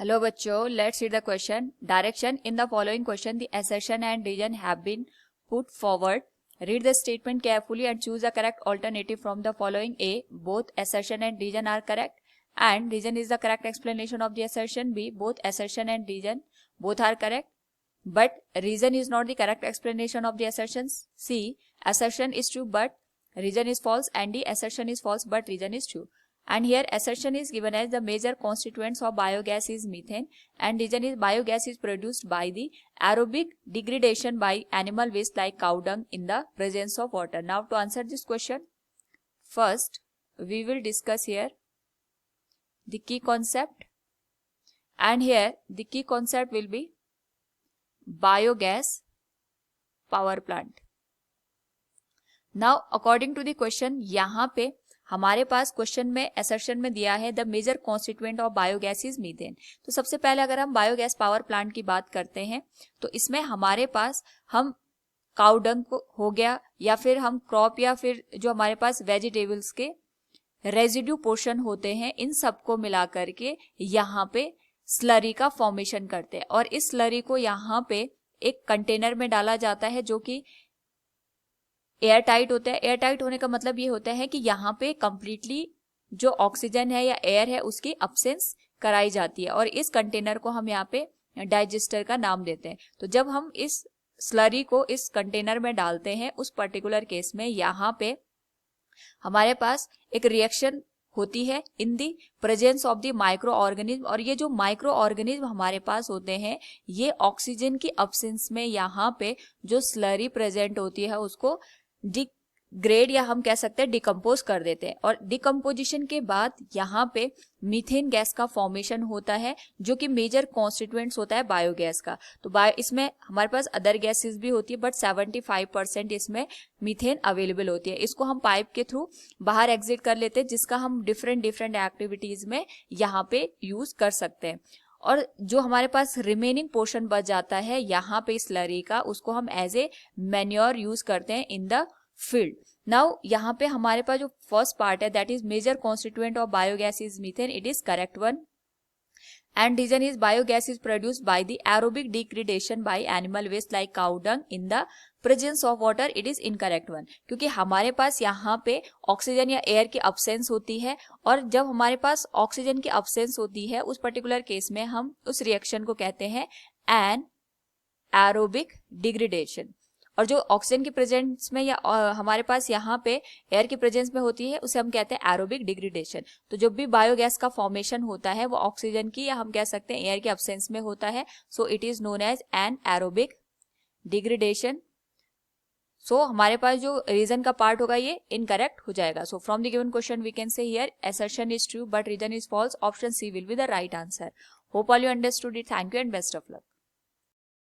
Hello बच्चों, let's read the question. Direction in the following question, the assertion and reason have been put forward. Read the statement carefully and choose the correct alternative from the following. A. Both assertion and reason are correct, and reason is the correct explanation of the assertion. B. Both assertion and reason both are correct, but reason is not the correct explanation of the assertions. C. Assertion is true but reason is false, and D. Assertion is false but reason is true. And here assertion is given as the major constituents of biogas is methane, and reason is biogas is produced by the aerobic degradation by animal waste like cow dung in the presence of water. Now to answer this question, first we will discuss here the key concept, and here the key concept will be biogas power plant. Now according to the question, यहाँ पे हमारे पास question में assertion में दिया है the major constituent of biogas is methane. तो सबसे पहले अगर हम बायोगैस पावर प्लांट की बात करते हैं तो इसमें हमारे पास हम काउ डंग हो गया, या फिर हम क्रॉप, या फिर जो हमारे पास वेजिटेबल्स के रेजिड्यू पोर्शन होते हैं, इन सबको मिला करके यहाँ पे स्लरी का फॉर्मेशन करते हैं। और इस स्लरी को यहाँ पे एक कंटेनर में डाला जाता है जो कि एयर टाइट होता है। एयर टाइट होने का मतलब ये होता है कि यहाँ पे कंप्लीटली जो ऑक्सीजन है या एयर है उसकी अब्सेंस कराई जाती है, और इस कंटेनर को हम यहाँ पे डाइजेस्टर का नाम देते हैं। तो जब हम इस स्लरी को इस कंटेनर में डालते हैं, उस पर्टिकुलर केस में यहाँ पे हमारे पास एक रिएक्शन होती है in the presence of the micro organism, और ये जो माइक्रो ऑर्गेनिज्म हमारे पास होते हैं ये ऑक्सीजन की अब्सेंस में यहाँ पे जो स्लरी प्रेजेंट होती है उसको डिग्रेड, या हम कह सकते हैं डिकम्पोज कर देते हैं। और डिकम्पोजिशन के बाद यहाँ पे मीथेन गैस का फॉर्मेशन होता है जो कि मेजर कॉन्स्टिट्यूएंट्स होता है बायोगैस का। तो इसमें हमारे पास अदर गैसेस भी होती है, बट 75% इसमें मीथेन अवेलेबल होती है। इसको हम पाइप के थ्रू बाहर एग्जिट कर लेते हैं, जिसका हम डिफरेंट एक्टिविटीज में यहाँ पे यूज कर सकते हैं। और जो हमारे पास रिमेनिंग पोर्शन बच जाता है यहाँ पे स्लरी का, उसको हम एज ए मैन्योर यूज करते हैं इन द फील्ड। नाउ यहाँ पे हमारे पास जो फर्स्ट पार्ट है that is major constituent of biogas is methane, it is correct one. And reason is biogas is produced by the aerobic degradation by animal waste like cow dung in the presence of water, it is incorrect one. क्योंकि हमारे पास यहाँ पे oxygen या air की absence होती है, और जब हमारे पास ऑक्सीजन की अब्सेंस होती है उस पर्टिकुलर केस में हम उस रिएक्शन को कहते हैं एन एरोबिक डिग्रेडेशन। और जो ऑक्सीजन की प्रेजेंस में या हमारे पास यहाँ पे एयर की प्रेजेंस में होती है उसे हम कहते हैं एरोबिक डिग्रेडेशन। तो जब भी बायोगैस का फॉर्मेशन होता है वो ऑक्सीजन की, या हम कह सकते हैं एयर की अब्सेंस में होता है, so it is known as anaerobic degradation. So हमारे पास जो रीजन का पार्ट होगा ये इनकरेक्ट हो जाएगा। So from the given question we can say here assertion is true but reason is false. Option C will be the right answer. Hope all you understood it. Thank you and best of luck.